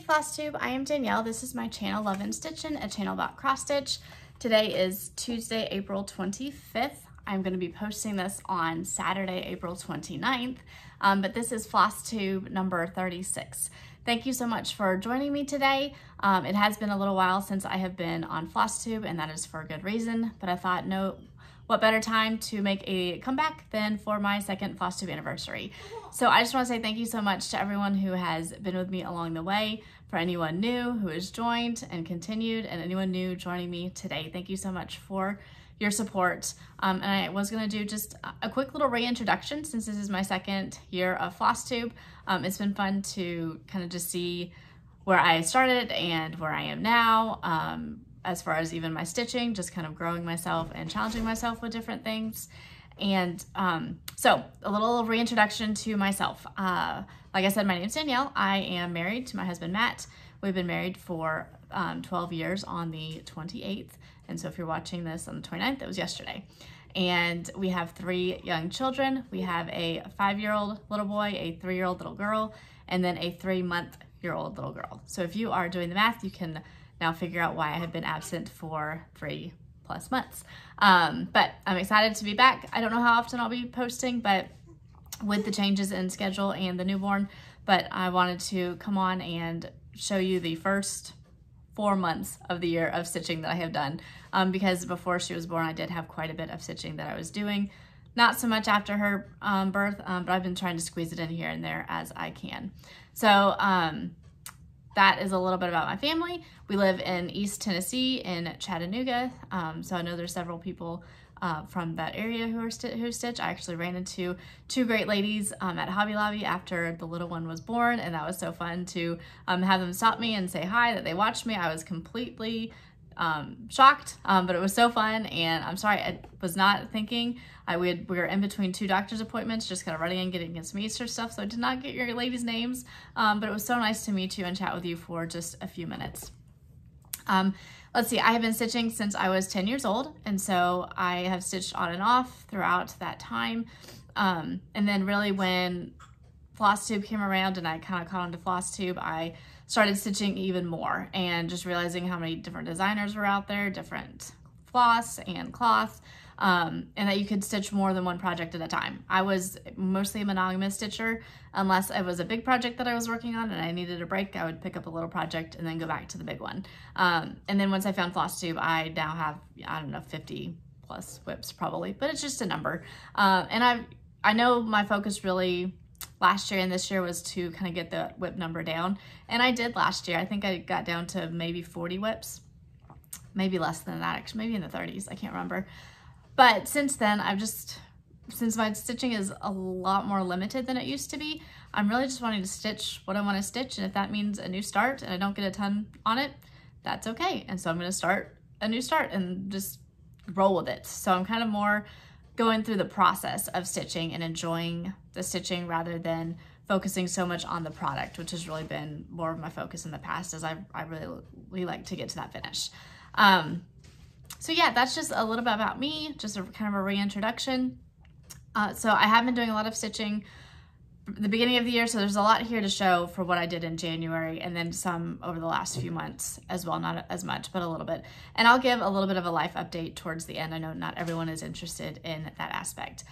Flosstube, I am Danielle. This is my channel, Love and Stitchin', a channel about cross stitch. Today is Tuesday, April 25th. I'm going to be posting this on Saturday, April 29th, but this is Flosstube number 36. Thank you so much for joining me today. It has been a little while since I have been on Flosstube, and that is for a good reason, but I thought, what better time to make a comeback than for my second Flosstube anniversary. So I just want to say thank you so much to everyone who has been with me along the way, for anyone new who has joined and continued, and anyone new joining me today. Thank you so much for your support. And I was going to do just a quick little reintroduction since this is my second year of Flosstube. It's been fun to kind of just see where I started and where I am now. As far as even my stitching, just kind of growing myself and challenging myself with different things. And so a little reintroduction to myself. Like I said, my name's Danielle. I am married to my husband, Matt. We've been married for 12 years on the 28th. And so if you're watching this on the 29th, it was yesterday. And we have 3 young children. We have a 5-year-old little boy, a 3-year-old little girl, and then a 3-month-year-old little girl. So if you are doing the math, you can now figure out why I have been absent for 3+ months. But I'm excited to be back. I don't know how often I'll be posting, but with the changes in schedule and the newborn, but I wanted to come on and show you the first 4 months of the year of stitching that I have done, because before she was born, I did have quite a bit of stitching that I was doing. Not so much after her birth, but I've been trying to squeeze it in here and there as I can. So that is a little bit about my family. We live in East Tennessee in Chattanooga. So I know there's several people from that area who stitch. I actually ran into 2 great ladies at Hobby Lobby after the little one was born, and that was so fun to have them stop me and say hi, that they watched me. I was completely shocked, but it was so fun, and I'm sorry, I was not thinking. We were in between 2 doctor's appointments, just kind of running and getting some Easter stuff, so I did not get your ladies' names, but it was so nice to meet you and chat with you for just a few minutes. Let's see, I have been stitching since I was 10 years old, and so I have stitched on and off throughout that time, and then really when Flosstube came around and I kind of caught on to Flosstube, I started stitching even more and just realizing how many different designers were out there, different floss and cloth, and that you could stitch more than one project at a time. I was mostly a monogamous stitcher. Unless it was a big project that I was working on and I needed a break, I would pick up a little project and then go back to the big one. And then once I found Flosstube, I now have, I don't know, 50+ whips probably, but it's just a number. And I know my focus really last year and this year was to kind of get the whip number down. And I did last year. I think I got down to maybe 40 whips, maybe less than that, actually, maybe in the 30s, I can't remember. But since then, since my stitching is a lot more limited than it used to be, I'm really just wanting to stitch what I want to stitch, and if that means a new start and I don't get a ton on it, that's okay. And so I'm going to start a new start and just roll with it. So I'm kind of more going through the process of stitching and enjoying the stitching rather than focusing so much on the product, which has really been more of my focus in the past, as I really like to get to that finish. So yeah, that's just a little bit about me, just a kind of a reintroduction. So I have been doing a lot of stitching the beginning of the year, so there's a lot here to show for what I did in January, and then some over the last few months as well, not as much, but a little bit. And I'll give a little bit of a life update towards the end. I know not everyone is interested in that aspect.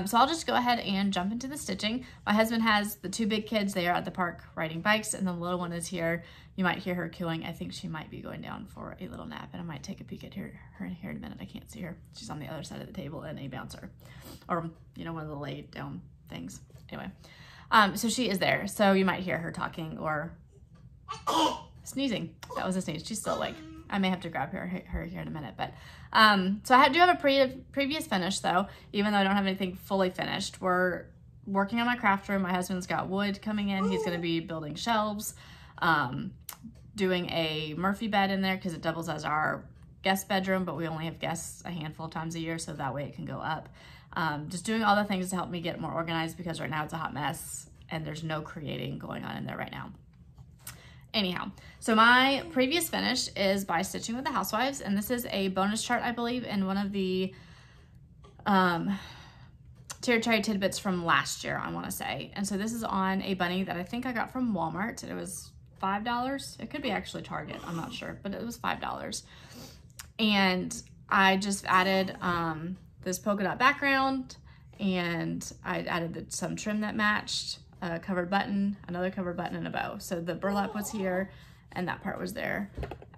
So I'll just go ahead and jump into the stitching. My husband has the 2 big kids. They are at the park riding bikes, and the little one is here. You might hear her cooing. I think she might be going down for a little nap, and I might take a peek at her here in a minute. I can't see her. She's on the other side of the table in a bouncer, or one of the laid down things. Anyway. So she is there, so you might hear her talking or sneezing. That was a sneeze. She's still awake. I may have to grab her here in a minute, but so I do have a previous finish though, even though I don't have anything fully finished. We're working on my craft room. My husband's got wood coming in. He's going to be building shelves, doing a Murphy bed in there because it doubles as our guest bedroom, but we only have guests a handful of times a year, so that way it can go up. Just doing all the things to help me get more organized, because right now it's a hot mess and there's no creating going on in there right now. Anyhow, so my previous finish is by stitching with the Housewives, and this is a bonus chart, I believe, in one of the Territory Tidbits from last year, I want to say. And so this is on a bunny that I think I got from Walmart. It was $5. It could be actually Target, I'm not sure, but it was $5. And I just added this polka dot background, and I added some trim that matched, a covered button, another covered button, and a bow. So the burlap was here, and that part was there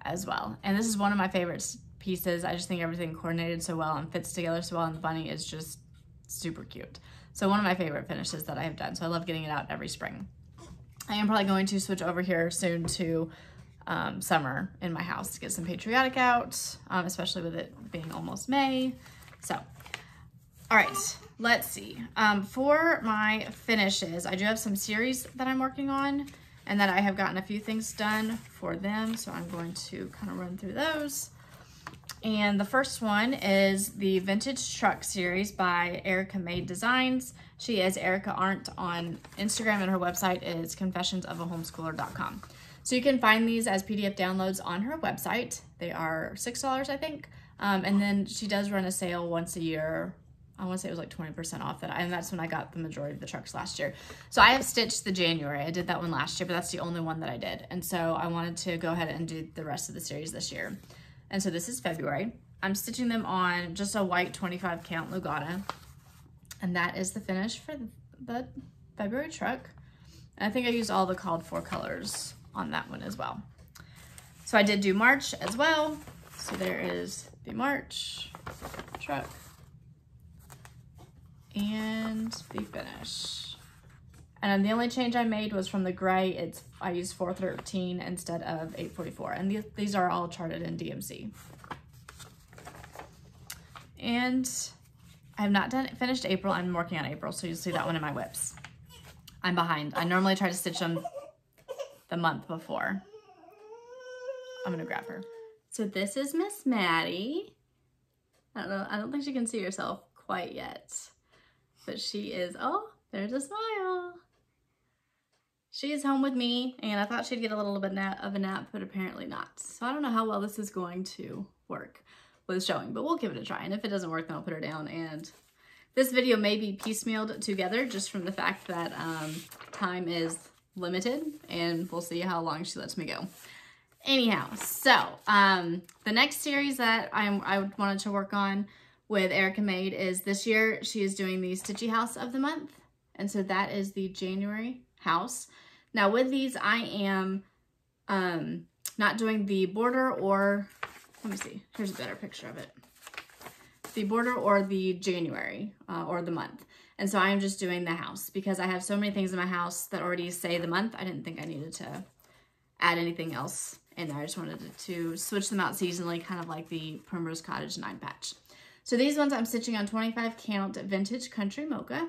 as well. And this is one of my favorite pieces. I just think everything coordinated so well and fits together so well, and the bunny is just super cute. So one of my favorite finishes that I have done. So I love getting it out every spring. I am probably going to switch over here soon to summer in my house to get some patriotic out, especially with it being almost May. So, all right, let's see. For my finishes, I do have some series that I'm working on, and that I have gotten a few things done for them. So I'm going to kind of run through those. And the first one is the Vintage Truck series by Erica Made Designs. She is Erica Arndt on Instagram, and her website is confessionsofahomeschooler.com. So you can find these as PDF downloads on her website. They are $6, I think. And then she does run a sale once a year. I want to say it was like 20% off that, and that's when I got the majority of the trucks last year. So I have stitched the January. I did that one last year, but that's the only one that I did. And so I wanted to go ahead and do the rest of the series this year. And so this is February. I'm stitching them on just a white 25 count Lugana. And that is the finish for the February truck. And I think I used all the called for colors on that one as well. So I did do March as well. So there is the March truck and the finish. And the only change I made was from the gray, I used 413 instead of 844. And these are all charted in DMC. And I have not finished April. I'm working on April, so you'll see that one in my whips. I'm behind. I normally try to stitch them the month before. I'm gonna grab her. So this is Miss Maddie. I don't know, I don't think she can see herself quite yet, but she is, oh, there's a smile. She is home with me, and I thought she'd get a little bit of a nap, but apparently not. So I don't know how well this is going to work with showing, but we'll give it a try. And if it doesn't work, then I'll put her down. And this video may be piecemealed together just from the fact that time is limited, and we'll see how long she lets me go. Anyhow, so the next series that I wanted to work on with Erica Made is this year she is doing the Stitchy House of the month. And so that is the January house. Now with these, I am not doing the border or, let me see, here's a better picture of it. The border or the January or the month. And so I am just doing the house because I have so many things in my house that already say the month. I didn't think I needed to add anything else in there. I just wanted to switch them out seasonally, kind of like the Primrose Cottage 9 patch. So these ones I'm stitching on 25 count Vintage Country Mocha.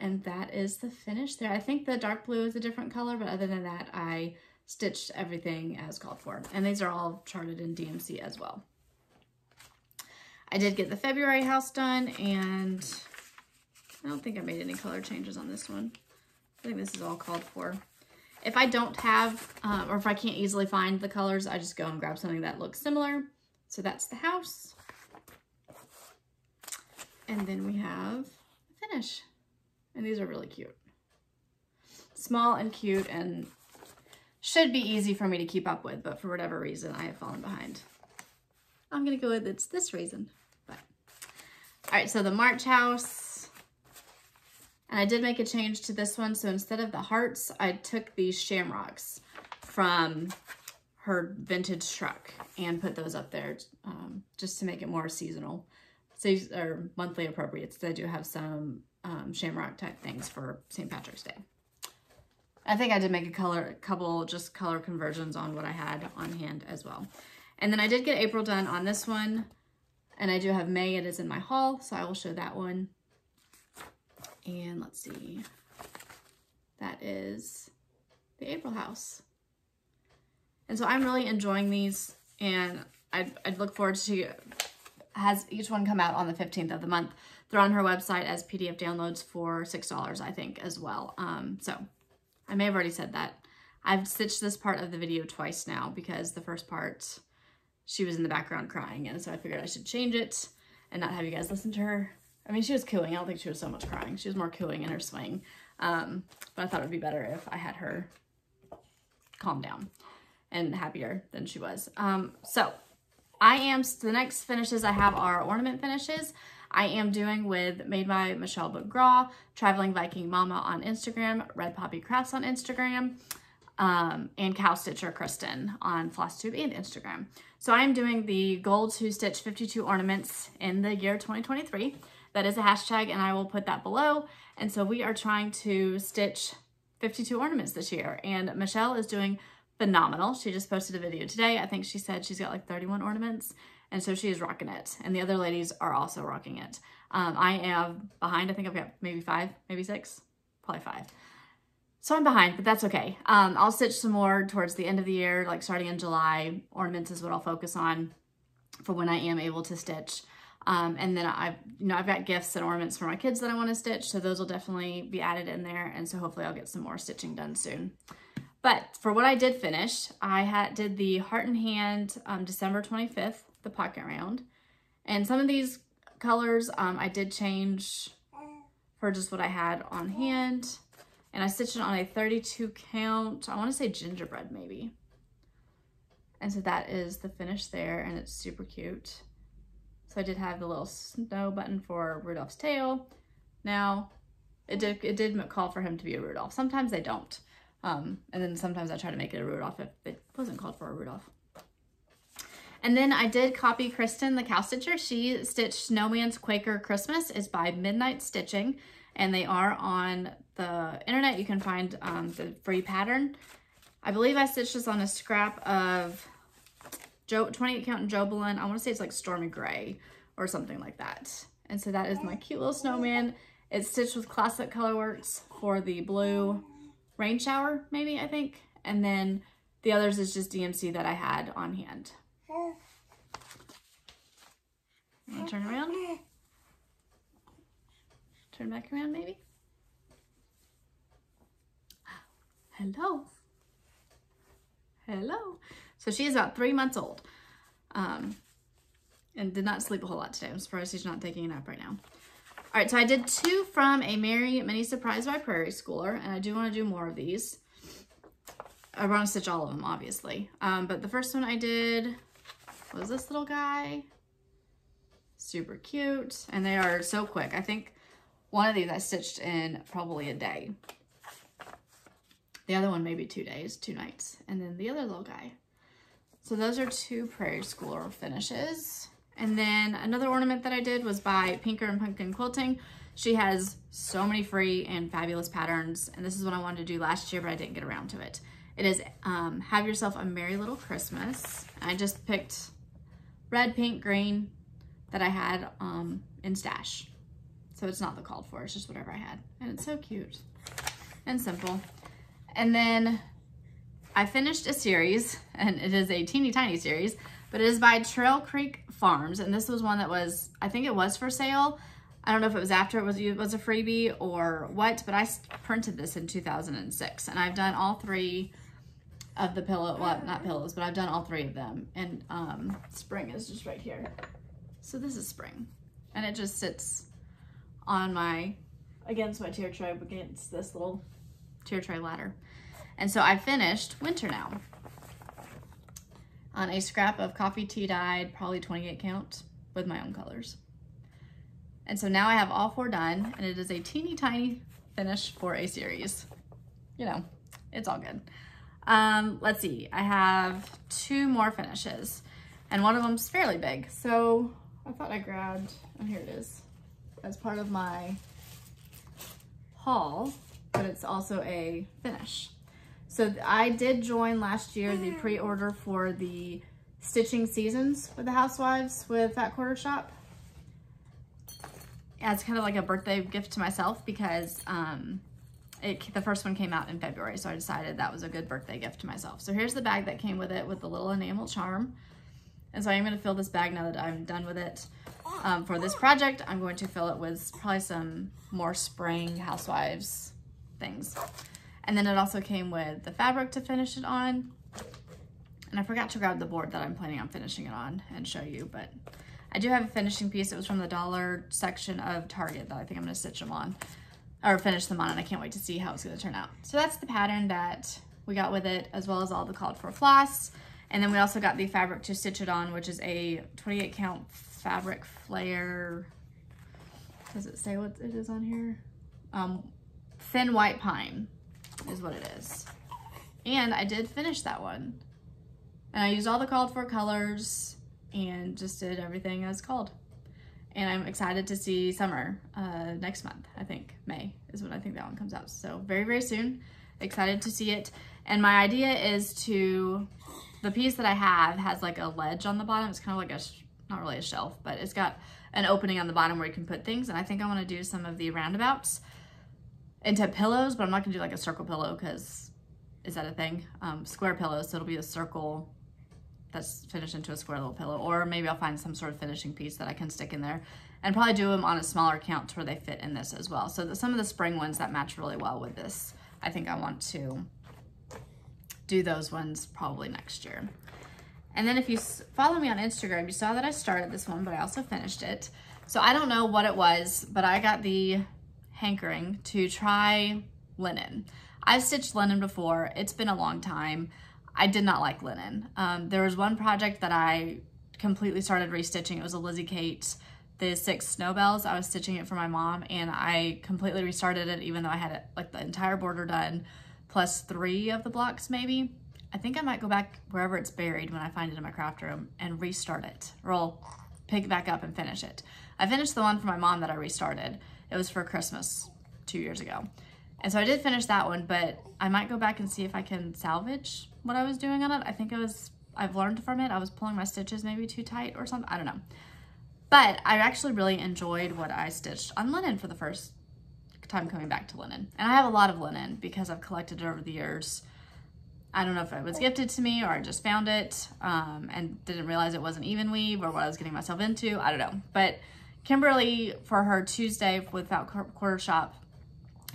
And that is the finish there. I think the dark blue is a different color, but other than that, I stitched everything as called for. And these are all charted in DMC as well. I did get the February house done, and I don't think I made any color changes on this one. I think this is all called for. If I don't have, or if I can't easily find the colors, I just go and grab something that looks similar. So that's the house. And then we have the finish. And these are really cute. Small and cute, and should be easy for me to keep up with, but for whatever reason, I have fallen behind. I'm gonna go with it's this reason. But all right, so the March house. And I did make a change to this one. So instead of the hearts, I took these shamrocks from her vintage truck and put those up there just to make it more seasonal. So these are monthly appropriate. So I do have some shamrock type things for St. Patrick's Day. I think I did make a couple just color conversions on what I had on hand as well. And then I did get April done on this one. And I do have May, it is in my haul, so I will show that one. And let's see, that is the April house. And so I'm really enjoying these, and I'd look forward to, has each one come out on the 15th of the month. They're on her website as PDF downloads for $6, I think, as well. So I may have already said that. I've stitched this part of the video twice now because the first part, she was in the background crying, and so I figured I should change it and not have you guys listen to her. I mean, she was cooing. I don't think she was so much crying. She was more cooing in her swing. But I thought it would be better if I had her calmed down and happier than she was. So the next finishes I have are ornament finishes. I am doing with Made by Michelle McGraw, Traveling Viking Mama on Instagram, Red Poppy Crafts on Instagram, and Cow Stitcher Kristen on Flosstube and Instagram. So I am doing the goal to stitch 52 ornaments in the year 2023. That is a hashtag, and I will put that below. And so we are trying to stitch 52 ornaments this year, and Michelle is doing phenomenal. She just posted a video today. I think she said she's got like 31 ornaments, and so she is rocking it. And the other ladies are also rocking it. I am behind. I think I've got maybe 5, maybe 6, probably 5. So I'm behind, but that's okay. I'll stitch some more towards the end of the year, like starting in July. Ornaments is what I'll focus on for when I am able to stitch. And then I've got gifts and ornaments for my kids that I want to stitch, so those will definitely be added in there. And so hopefully I'll get some more stitching done soon. But for what I did finish, I did the Heart and Hand December 25th, the pocket round. And some of these colors I did change for just what I had on hand. And I stitched it on a 32 count, I want to say gingerbread maybe. And so that is the finish there, and it's super cute. So I did have the little snow button for Rudolph's tail. Now, it did call for him to be a Rudolph. Sometimes they don't. And then sometimes I try to make it a Rudolph if it wasn't called for a Rudolph. And then I did copy Kristen, the cow stitcher. She stitched Snowman's Quaker Christmas. It's by Midnight Stitching, and they are on the internet. You can find the free pattern. I believe I stitched this on a scrap of 28 count in Jubilee. I want to say it's like Stormy Gray or something like that. And so that is my cute little snowman. It's stitched with Classic Colorworks for the blue rain shower, maybe, I think. And then the others is just DMC that I had on hand. You want to turn around? Turn back around, maybe? Hello. Hello. So she is about 3 months old. And did not sleep a whole lot today. I'm surprised she's not taking a nap right now. All right, so I did 2 from a Merry Mini Surprise by Prairie Schooler, and I do want to do more of these. I want to stitch all of them, obviously. But the first one I did was this little guy. Super cute, and they are so quick. I think one of these I stitched in probably a day. The other one maybe 2 days, 2 nights, and then the other little guy. So those are 2 Prairie Schooler finishes. And then another ornament that I did was by Pinker and Pumpkin Quilting. She has so many free and fabulous patterns, and this is what I wanted to do last year, but I didn't get around to it. It is Have Yourself a Merry Little Christmas. I just picked red, pink, green that I had in stash. So it's not the called for, it's just whatever I had. And it's so cute and simple. And then I finished a series, and it is a teeny tiny series, but it is by Trail Creek Farms. And this was one that was, I think it was for sale. I don't know if it was after it was a freebie or what, but I printed this in 2006. And I've done all 3 of the well, not pillows, but I've done all 3 of them. And spring is just right here. So this is spring. And it just sits on against my tier tray, against this little tier tray ladder. And so I finished winter now on a scrap of coffee tea dyed, probably 28 count, with my own colors. And so now I have all 4 done, and it is a teeny tiny finish for a series. You know, it's all good. Let's see, I have 2 more finishes, and one of them's fairly big. So I thought I grabbed, oh, here it is, as part of my haul, but it's also a finish. So I did join last year the pre-order for the Stitching Seasons with the Housewives with Fat Quarter Shop. As kind of like a birthday gift to myself, because the first one came out in February, so I decided that was a good birthday gift to myself. So here's the bag that came with it with the little enamel charm. And so I'm going to fill this bag now that I'm done with it. For this project, I'm going to fill it with probably some more spring Housewives things. And then it also came with the fabric to finish it on. And I forgot to grab the board that I'm planning on finishing it on and show you, but I do have a finishing piece. It was from the dollar section of Target that I think I'm going to stitch them on, or finish them on, and I can't wait to see how it's going to turn out. So that's the pattern that we got with it, as well as all the called for floss. And then we also got the fabric to stitch it on, which is a 28 count fabric flare. Does it say what it is on here? Thin white pine is what it is. And I did finish that one. And I used all the called for colors and just did everything as called. And I'm excited to see summer next month. I think May is when I think that one comes out. So very, very soon. Excited to see it. And my idea is to, the piece that I have has like a ledge on the bottom. It's kind of like a, not really a shelf, but it's got an opening on the bottom where you can put things. And I think I want to do some of the roundabouts into pillows, but I'm not gonna do like a circle pillow because is that a thing? Square pillows, so it'll be a circle that's finished into a square little pillow, or maybe I'll find some sort of finishing piece that I can stick in there and probably do them on a smaller count to where they fit in this as well. So some of the spring ones that match really well with this, I think I want to do those ones probably next year. And then if you follow me on Instagram, you saw that I started this one, but I also finished it. So I don't know what it was, but I got the hankering to try linen. I've stitched linen before. It's been a long time. I did not like linen. There was one project that I completely started restitching. It was a Lizzie Kate, the 6 snowbells. I was stitching it for my mom and I completely restarted it even though I had it, like the entire border done plus 3 of the blocks maybe. I think I might go back wherever it's buried when I find it in my craft room and restart it, or I'll pick it back up and finish it. I finished the one for my mom that I restarted. It was for Christmas 2 years ago. And so I did finish that one, but I might go back and see if I can salvage what I was doing on it. I think I've learned from it. I was pulling my stitches maybe too tight or something. I don't know. But I actually really enjoyed what I stitched on linen for the first time coming back to linen. And I have a lot of linen because I've collected it over the years. I don't know if it was gifted to me or I just found it and didn't realize it wasn't even weave or what I was getting myself into. I don't know. But Kimberly, for her Tuesday Without Quarter Shop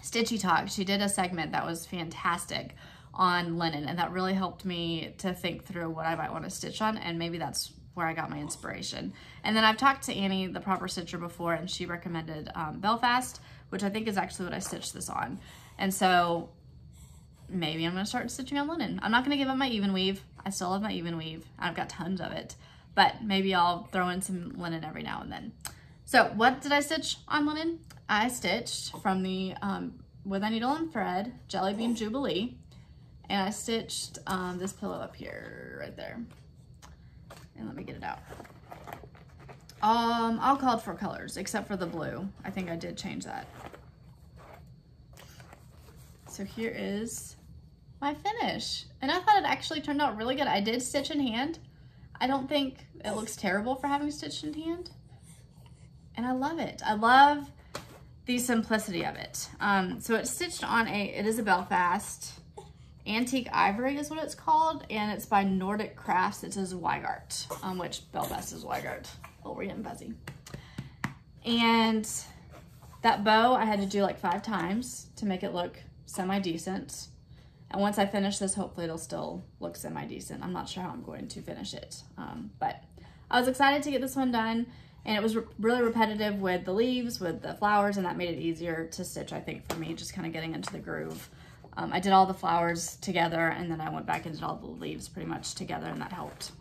Stitchy Talk, she did a segment that was fantastic on linen, and that really helped me to think through what I might want to stitch on, and maybe that's where I got my inspiration. And then I've talked to Annie, the proper stitcher, before, and she recommended Belfast, which I think is actually what I stitched this on. And so maybe I'm going to start stitching on linen. I'm not going to give up my even weave. I still have my even weave. I've got tons of it, but maybe I'll throw in some linen every now and then. So what did I stitch on linen? I stitched from the With a Needle and Thread Jelly Bean Jubilee, and I stitched this pillow up here, right there. And let me get it out. All called for colors, except for the blue. I think I did change that. So here is my finish. And I thought it actually turned out really good. I did stitch in hand. I don't think it looks terrible for having stitched in hand. And I love it. I love the simplicity of it. So it's stitched on it is a Belfast. Antique Ivory is what it's called, and it's by Nordic Crafts. It says Weigart, which Belfast is Weigart. Oh, we're getting fuzzy. And that bow I had to do like 5 times to make it look semi-decent. And once I finish this, hopefully it'll still look semi-decent. I'm not sure how I'm going to finish it, but I was excited to get this one done. And it was really repetitive with the leaves, with the flowers, and that made it easier to stitch, I think, for me, just kind of getting into the groove. I did all the flowers together, and then I went back and did all the leaves pretty much together, and that helped.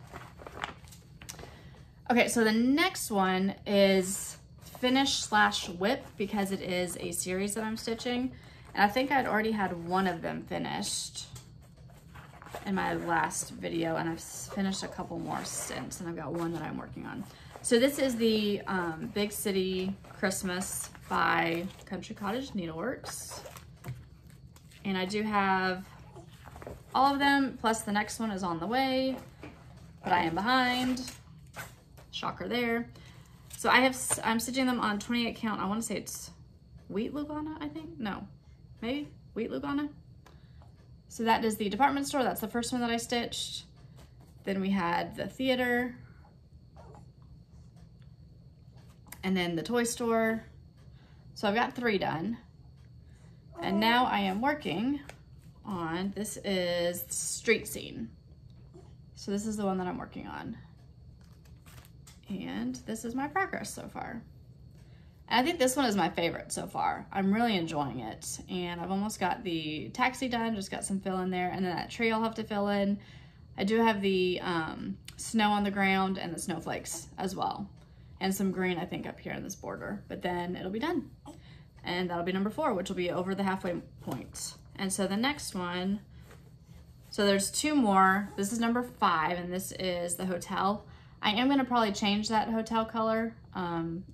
Okay, so the next one is Finish/Whip, because it is a series that I'm stitching. And I think I'd already had one of them finished in my last video, and I've finished a couple more since, and I've got one that I'm working on. So this is the Big City Christmas by Country Cottage Needleworks. And I do have all of them, plus the next one is on the way, but I am behind. Shocker there. So I'm stitching them on 28 count. I want to say it's Wheat Lugana, I think. No, maybe Wheat Lugana. So that is the department store. That's the first one that I stitched. Then we had the theater. And then the toy store. So I've got 3 done. And now I am working on, this is Street Scene. So this is the one that I'm working on. And this is my progress so far. And I think this one is my favorite so far. I'm really enjoying it. And I've almost got the taxi done, just got some fill in there. And then that tree I'll have to fill in. I do have the snow on the ground and the snowflakes as well. And some green, I think, up here in this border. But then it'll be done. And that'll be number 4, which will be over the halfway point. And so the next one, so there's 2 more. This is number 5, and this is the hotel. I am gonna probably change that hotel color.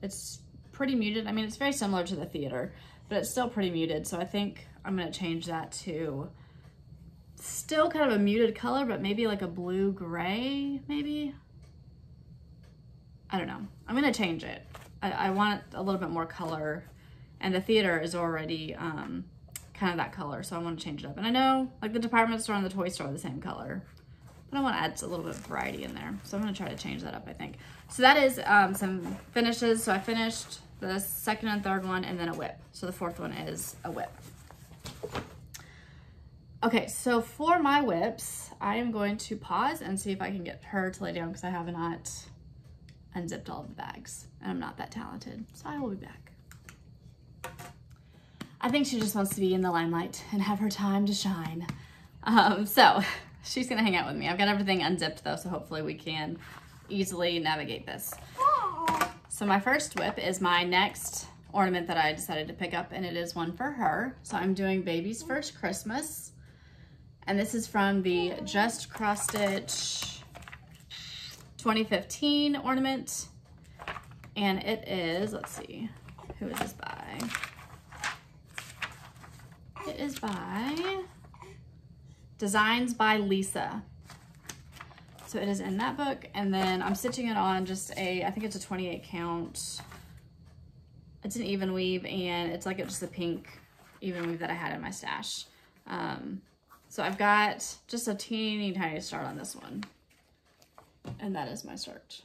It's pretty muted. I mean, it's very similar to the theater, but it's still pretty muted. So I think I'm gonna change that to still kind of a muted color, but maybe like a blue gray, maybe. I don't know. I'm gonna change it. I want a little bit more color, and the theater is already kind of that color, so I want to change it up. And I know like the department store and the toy store are the same color, but I want to add a little bit of variety in there. So I'm going to try to change that up, I think. So that is some finishes. So I finished the 2nd and 3rd one, and then a whip. So the 4th one is a whip. Okay, so for my whips, I am going to pause and see if I can get her to lay down, because I have not unzipped all of the bags, and I'm not that talented. So I will be back. I think she just wants to be in the limelight and have her time to shine. So she's gonna hang out with me. I've got everything unzipped though, so hopefully we can easily navigate this. So my first whip is my next ornament that I decided to pick up, and it is one for her. So I'm doing Baby's First Christmas. And this is from the Just Cross Stitch 2015 ornament. And it is, let's see, who is this by? It is by Designs by Lisa. So it is in that book, and then I'm stitching it on just I think it's a 28 count. It's an even weave, and it's like just a pink even weave that I had in my stash. So I've got just a teeny tiny start on this one, and that is my start.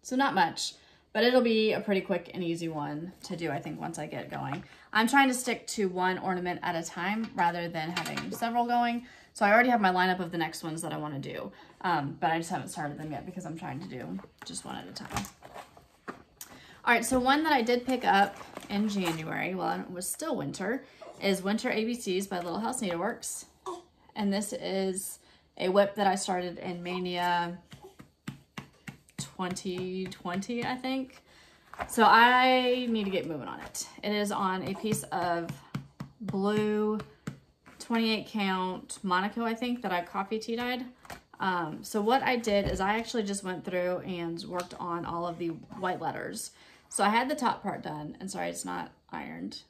So not much, but it'll be a pretty quick and easy one to do, I think, once I get going. I'm trying to stick to one ornament at a time rather than having several going. So I already have my lineup of the next ones that I want to do, but I just haven't started them yet because I'm trying to do just one at a time. All right, so one that I did pick up in January, well, it was still winter, is Winter ABCs by Little House Needleworks. And this is a whip that I started in Mania 2020, I think. So I need to get moving on it. It is on a piece of blue 28 count Monaco, I think, that I coffee tea dyed. So what I did is I actually just went through and worked on all of the white letters. So I had the top part done, and sorry, it's not ironed,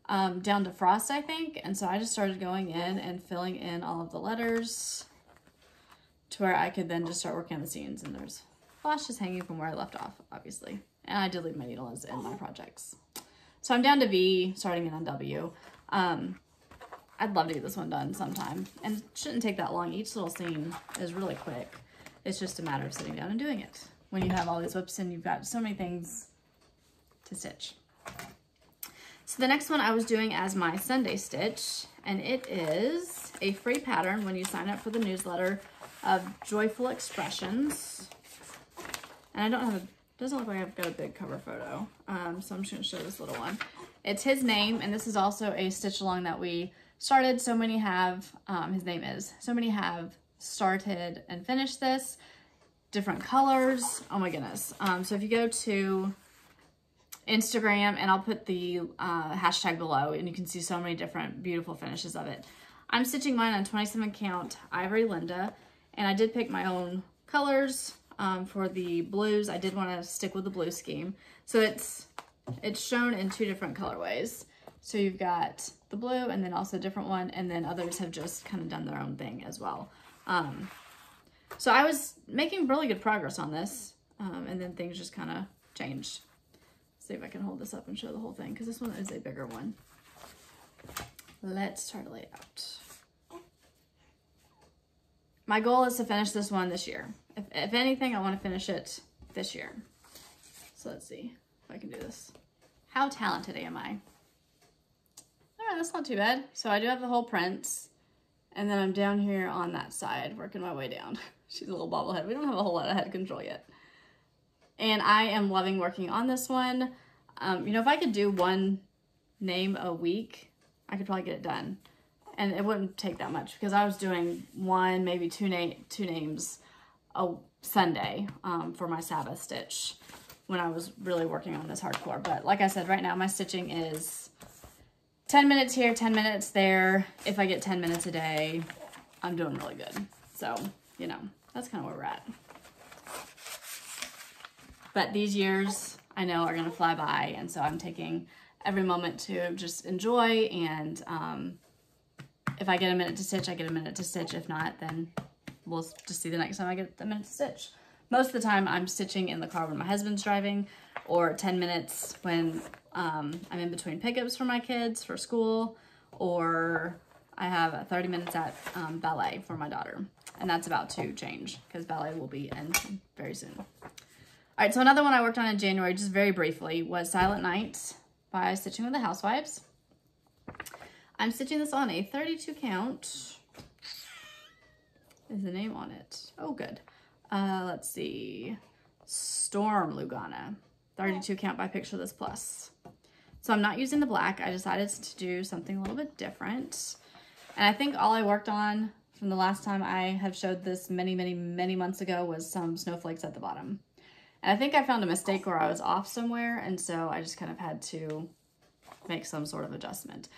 down to frost, I think. And so I just started going in and filling in all of the letters to where I could then just start working on the seams. And there's flash just hanging from where I left off, obviously. And I did leave my needle in my projects. So I'm down to V, starting in on W. I'd love to get this one done sometime. And it shouldn't take that long. Each little seam is really quick. It's just a matter of sitting down and doing it. When you have all these whips and you've got so many things to stitch. So the next one I was doing as my Sunday stitch, and it is a free pattern when you sign up for the newsletter of Joyful Expressions. And I don't have a, doesn't look like I've got a big cover photo. So I'm just gonna show this little one. It's his name, and this is also a stitch along that we started. So many have, his name is, so many have started and finished this. Different colors, oh my goodness. So if you go to Instagram, and I'll put the hashtag below, and you can see so many different beautiful finishes of it. I'm stitching mine on 27 count Ivory Linda, and I did pick my own colors for the blues. I did want to stick with the blue scheme. So it's shown in 2 different colorways. So you've got the blue and then also a different one, and then others have just kind of done their own thing as well. So I was making really good progress on this, and then things just kind of changed. See if I can hold this up and show the whole thing, because this one is a bigger one. Let's try to lay it out. My goal is to finish this one this year. If anything, I want to finish it this year. So let's see if I can do this. How talented am I? All right, that's not too bad. So I do have the whole prints, and then I'm down here on that side, working my way down. She's a little bobblehead. We don't have a whole lot of head control yet. And I am loving working on this one. You know, if I could do one name a week, I could probably get it done. And it wouldn't take that much because I was doing one, maybe two names a Sunday for my Sabbath stitch when I was really working on this hardcore. But like I said, right now my stitching is 10 minutes here, 10 minutes there. If I get 10 minutes a day, I'm doing really good. So, you know, that's kind of where we're at. But these years, I know, are going to fly by. And so I'm taking every moment to just enjoy. And if I get a minute to stitch, I get a minute to stitch. If not, then we'll just see the next time I get a minute to stitch. Most of the time, I'm stitching in the car when my husband's driving, or 10 minutes when I'm in between pickups for my kids for school, or I have 30 minutes at ballet for my daughter. And that's about to change because ballet will be in very soon. All right, so another one I worked on in January, just very briefly, was Silent Night by Stitching with the Housewives. I'm stitching this on a 32 count. Is the name on it? Oh, good. Let's see. Storm Lugana. 32 count by Picture This Plus. So I'm not using the black. I decided to do something a little bit different. And I think all I worked on from the last time I have showed this many months ago was some snowflakes at the bottom. And I think I found a mistake where I was off somewhere, and so I just kind of had to make some sort of adjustment.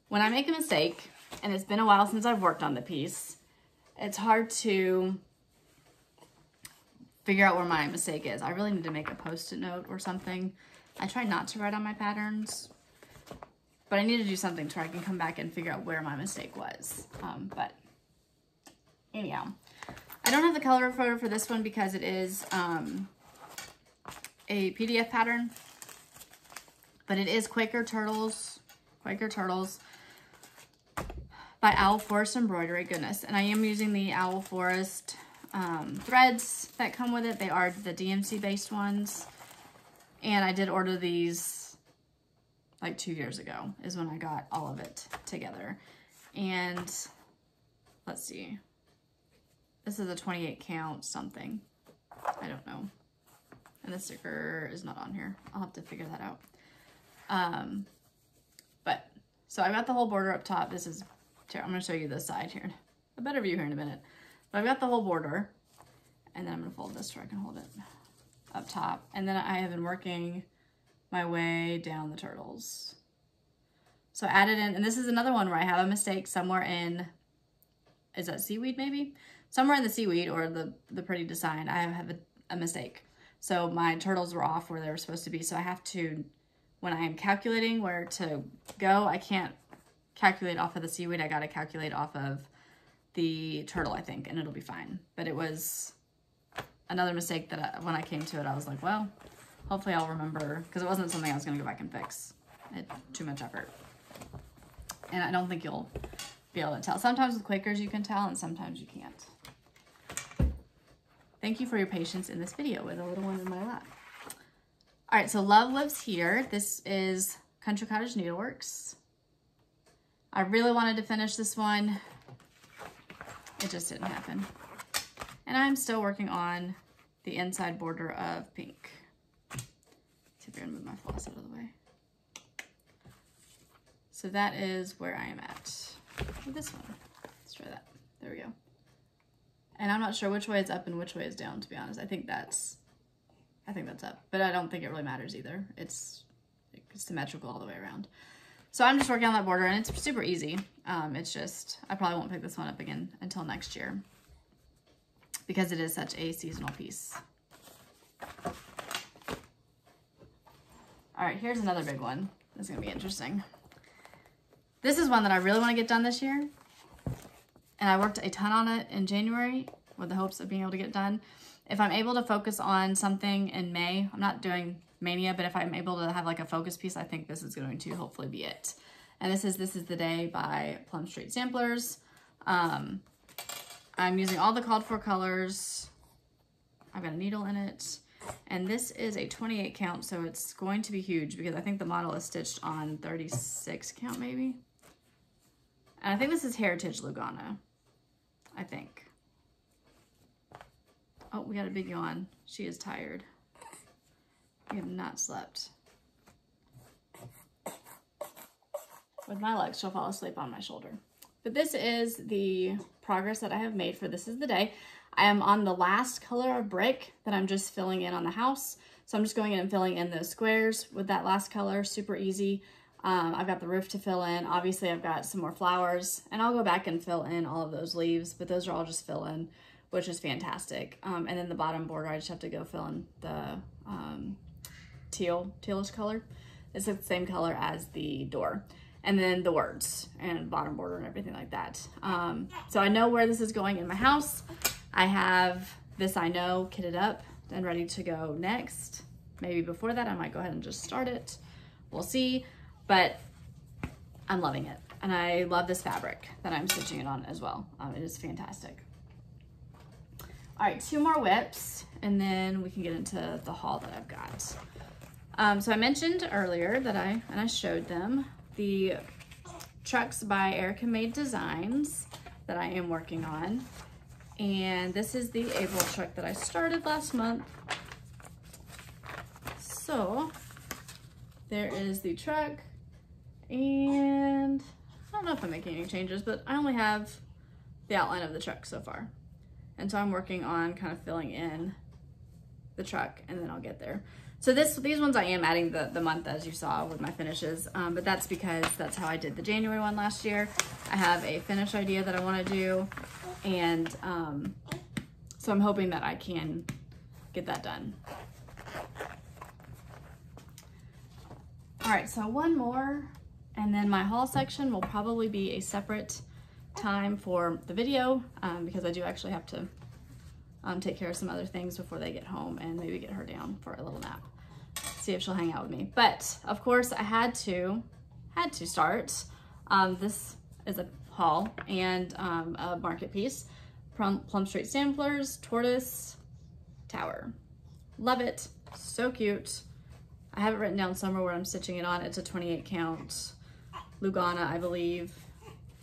When I make a mistake, and it's been a while since I've worked on the piece, it's hard to figure out where my mistake is. I really need to make a post-it note or something. I try not to write on my patterns, but I need to do something so I can come back and figure out where my mistake was. But anyhow, I don't have the color photo for this one because it is a PDF pattern, but it is Quaker Turtles by Owl Forest Embroidery. Goodness. And I am using the Owl Forest threads that come with it. They are the DMC based ones. And I did order these like 2 years ago is when I got all of it together. And let's see. This is a 28 count something. I don't know. And the sticker is not on here. I'll have to figure that out. But so I got the whole border up top. This is, I'm going to show you this side here. A better view here in a minute. But I've got the whole border. And then I'm going to fold this so I can hold it up top. And then I have been working my way down the turtles. So I added in, and this is another one where I have a mistake somewhere in, is that seaweed maybe? Somewhere in the seaweed or the pretty design, I have a mistake. So my turtles were off where they were supposed to be. So I have to, when I am calculating where to go, I can't calculate off of the seaweed. I got to calculate off of the turtle, I think, and it'll be fine. But it was another mistake that when I came to it, I was like, well, hopefully I'll remember, because it wasn't something I was going to go back and fix. It too much effort. And I don't think you'll be able to tell. Sometimes with Quakers you can tell, and sometimes you can't. Thank you for your patience in this video with a little one in my lap. All right, so Love Lives Here. This is Country Cottage Needleworks. I really wanted to finish this one. It just didn't happen. And I'm still working on the inside border of pink. Let's see if I can move my floss out of the way. So that is where I am at with this one. Let's try that. There we go. And I'm not sure which way is up and which way is down, to be honest. I think that's up, but I don't think it really matters either. It's symmetrical all the way around. So I'm just working on that border, and it's super easy. It's just, I probably won't pick this one up again until next year because it is such a seasonal piece. All right, here's another big one. This is gonna be interesting. This is one that I really want to get done this year. And I worked a ton on it in January with the hopes of being able to get it done. If I'm able to focus on something in May, I'm not doing Mania, but if I'm able to have like a focus piece, I think this is going to hopefully be it. And this is the Day by Plum Street Samplers. I'm using all the called for colors. I've got a needle in it. And this is a 28 count, so it's going to be huge because I think the model is stitched on 36 count maybe. And I think this is Heritage Lugana, I think. Oh, we got a big yawn. She is tired. We have not slept. with my legs. She'll fall asleep on my shoulder. But this is the progress that I have made for This Is the Day. I am on the last color of brick that I'm just filling in on the house. So I'm just going in and filling in those squares with that last color, super easy. I've got the roof to fill in. Obviously I've got some more flowers, and I'll go back and fill in all of those leaves, but those are all just fill in, which is fantastic. And then the bottom border, I just have to go fill in the tealish color. It's the same color as the door. And then the words and bottom border and everything like that. So I know where this is going in my house. I have this I know kitted up and ready to go next. Maybe before that I might go ahead and just start it. We'll see, but I'm loving it. And I love this fabric that I'm stitching it on as well. It is fantastic. All right, 2 more whips and then we can get into the haul that I've got. So I mentioned earlier that I showed them the trucks by Erica Made Designs that I am working on. And this is the April truck that I started last month. So there is the truck, and I don't know if I'm making any changes, but I only have the outline of the truck so far. And so I'm working on kind of filling in the truck, and then I'll get there. So these ones I am adding the month, as you saw with my finishes, but that's because that's how I did the January one last year. I have a finish idea that I want to do, and so I'm hoping that I can get that done. All right, so one more, and then my haul section will probably be a separate time for the video, because I do actually have to take care of some other things before they get home and maybe get her down for a little nap. See if she'll hang out with me. But of course I had to start. This is a haul and a market piece. Plum Street Samplers, Tortoise Tower. Love it, so cute. I have it written down somewhere where I'm stitching it on. It's a 28 count Lugana, I believe.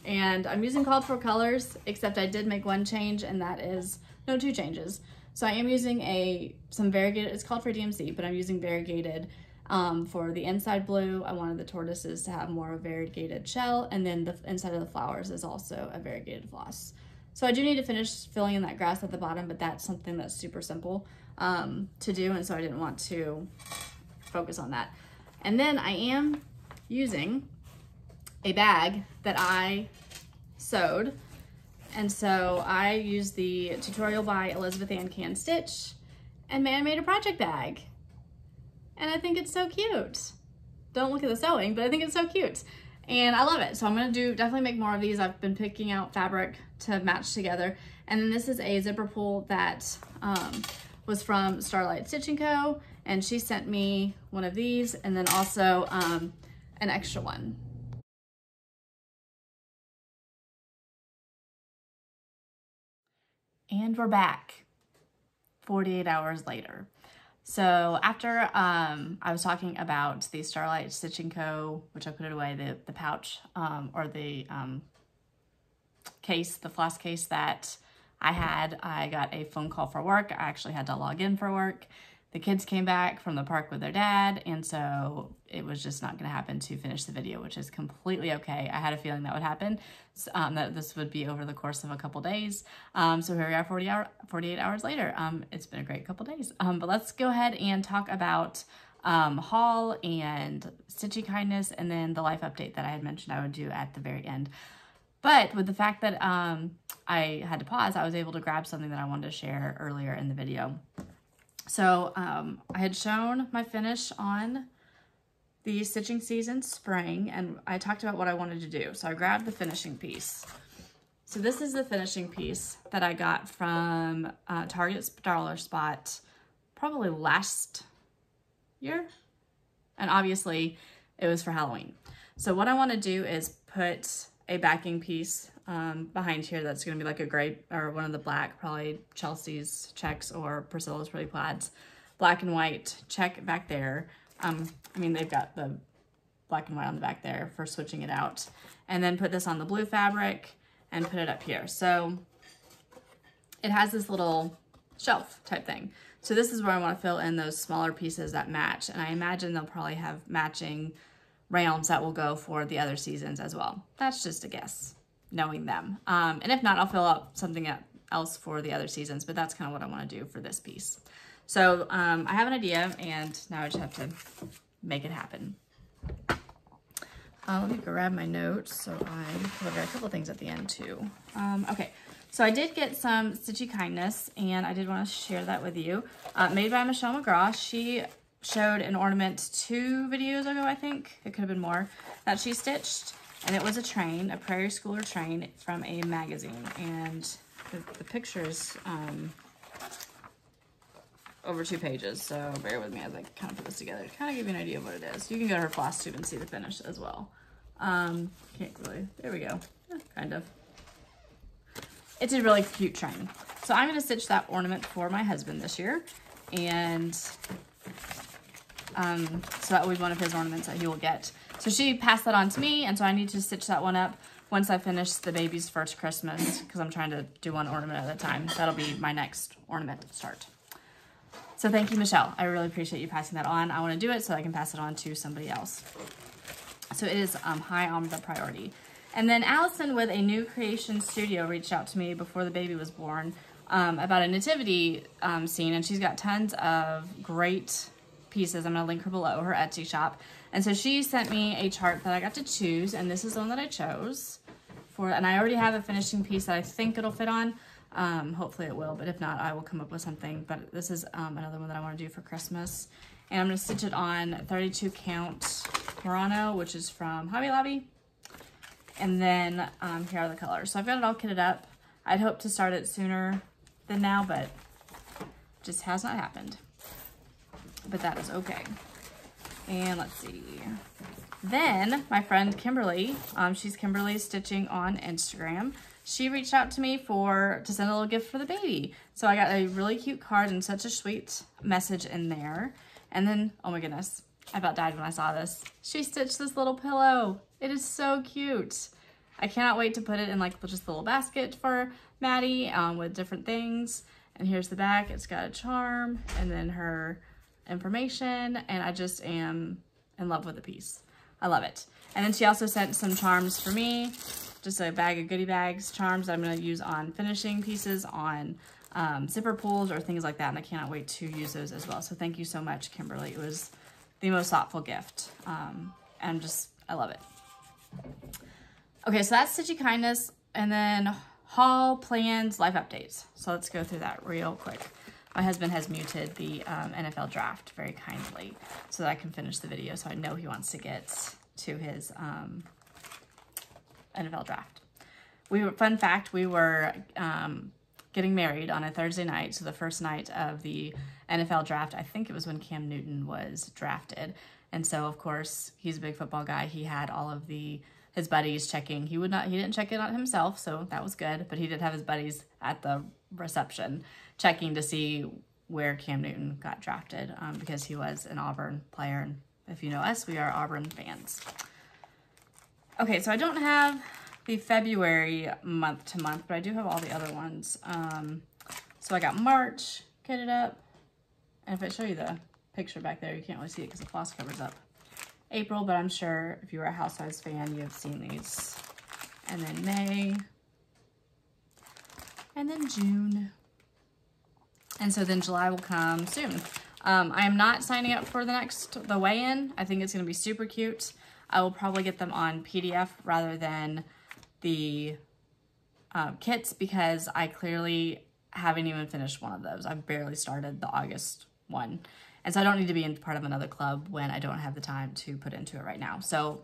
And I'm using called for colors, except I did make one change, and that is, no, 2 changes. So I am using some variegated, it's called for DMC, but I'm using variegated for the inside blue. I wanted the tortoises to have more of a variegated shell, and then the inside of the flowers is also a variegated floss. So I do need to finish filling in that grass at the bottom, but that's something that's super simple to do, and so I didn't want to focus on that. And then I am using a bag that I sewed. And so I used the tutorial by Elizabeth Ann Can Stitch, and I made a project bag. And I think it's so cute. Don't look at the sewing, but I think it's so cute. And I love it. So I'm gonna definitely make more of these. I've been picking out fabric to match together. And then this is a zipper pull that was from Starlight Stitching Co. And she sent me one of these, and then also an extra one. And we're back 48 hours later. So after I was talking about the Starlight Stitching Co., which I put it away, the pouch or the case, the floss case that I had, I got a phone call for work. I actually had to log in for work. The kids came back from the park with their dad, and so it was just not going to happen to finish the video, which is completely okay. I had a feeling that would happen, that this would be over the course of a couple days. So here we are 48 hours later. It's been a great couple days. But let's go ahead and talk about haul and stitching kindness, and then the life update that I had mentioned I would do at the very end. But with the fact that I had to pause, I was able to grab something that I wanted to share earlier in the video. So I had shown my finish on the Stitching Season Spring, and I talked about what I wanted to do. So I grabbed the finishing piece. So this is the finishing piece that I got from Target's Dollar Spot probably last year. And obviously it was for Halloween. So what I want to do is put a backing piece behind here that's going to be like a gray, or one of the black, probably Chelsea's checks or Priscilla's Pretty Plaids, black and white check back there. I mean, they've got the black and white on the back there for switching it out. And then put this on the blue fabric and put it up here. So it has this little shelf type thing. So this is where I want to fill in those smaller pieces that match. And I imagine they'll probably have matching rounds that will go for the other seasons as well. That's just a guess, knowing them. And if not, I'll fill out something else for the other seasons, but that's kind of what I want to do for this piece. So I have an idea, and now I just have to make it happen. Let me grab my notes. So I've got a couple things at the end too. Okay, so I did get some Stitchy Kindness, and I did want to share that with you. Made by Michelle McGraw. She showed an ornament 2 videos ago, I think. It could have been more, that she stitched. And it was a train, a Prairie Schooler train from a magazine. And the picture's over 2 pages, so bear with me as I kind of put this together to kind of give you an idea of what it is. You can go to her Flosstube and see the finish as well. Can't really, there we go, kind of. It's a really cute train. So I'm going to stitch that ornament for my husband this year, and so that will be one of his ornaments that he will get. So she passed that on to me, and so I need to stitch that one up once I finish the baby's first Christmas, because I'm trying to do one ornament at a time. That'll be my next ornament start. So thank you, Michelle. I really appreciate you passing that on. I want to do it so I can pass it on to somebody else. So it is high on the priority. And then Allison with a New Creation Studio reached out to me before the baby was born about a nativity scene, and she's got tons of great pieces. I'm going to link her below, her Etsy shop. And so she sent me a chart that I got to choose, and this is the one that I chose for, and I already have a finishing piece that I think it'll fit on. Hopefully it will, but if not, I will come up with something. But this is another one that I want to do for Christmas. And I'm going to stitch it on 32 count Murano, which is from Hobby Lobby. And then here are the colors. So I've got it all kitted up. I'd hoped to start it sooner than now, but it just has not happened. But that is okay. And let's see. Then my friend Kimberly, she's Kimberly Stitching on Instagram. She reached out to me to send a little gift for the baby. So I got a really cute card and such a sweet message in there. And then, oh my goodness, I about died when I saw this. She stitched this little pillow. It is so cute. I cannot wait to put it in like just a little basket for Maddie with different things. And here's the back. It's got a charm and then her information. And I just am in love with the piece. I love it. And then she also sent some charms for me. Just a bag of goodie bags, charms that I'm going to use on finishing pieces, on zipper pulls or things like that, and I cannot wait to use those as well. So thank you so much, Kimberly. It was the most thoughtful gift, and I love it. Okay, so that's Stitchy Kindness, and then haul, plans, life updates. So let's go through that real quick. My husband has muted the NFL draft very kindly so that I can finish the video, so I know he wants to get to his NFL draft. Fun fact, we were getting married on a Thursday night, so the first night of the NFL draft. I think it was when Cam Newton was drafted. And so, of course, he's a big football guy. He had all of his buddies checking. He didn't check it on himself, so that was good, but he did have his buddies at the reception checking to see where Cam Newton got drafted because he was an Auburn player. And if you know us, we are Auburn fans. Okay, so I don't have the February month to month, but I do have all the other ones. So I got March kitted up. And if I show you the picture back there, you can't really see it because the floss covers up. April, but I'm sure if you were a Housewives fan, you have seen these. And then May. And then June. And so then July will come soon. I am not signing up for the weigh-in. I think it's going to be super cute. I will probably get them on PDF rather than the kits because I clearly haven't even finished one of those. I've barely started the August one. And so I don't need to be in part of another club when I don't have the time to put into it right now. So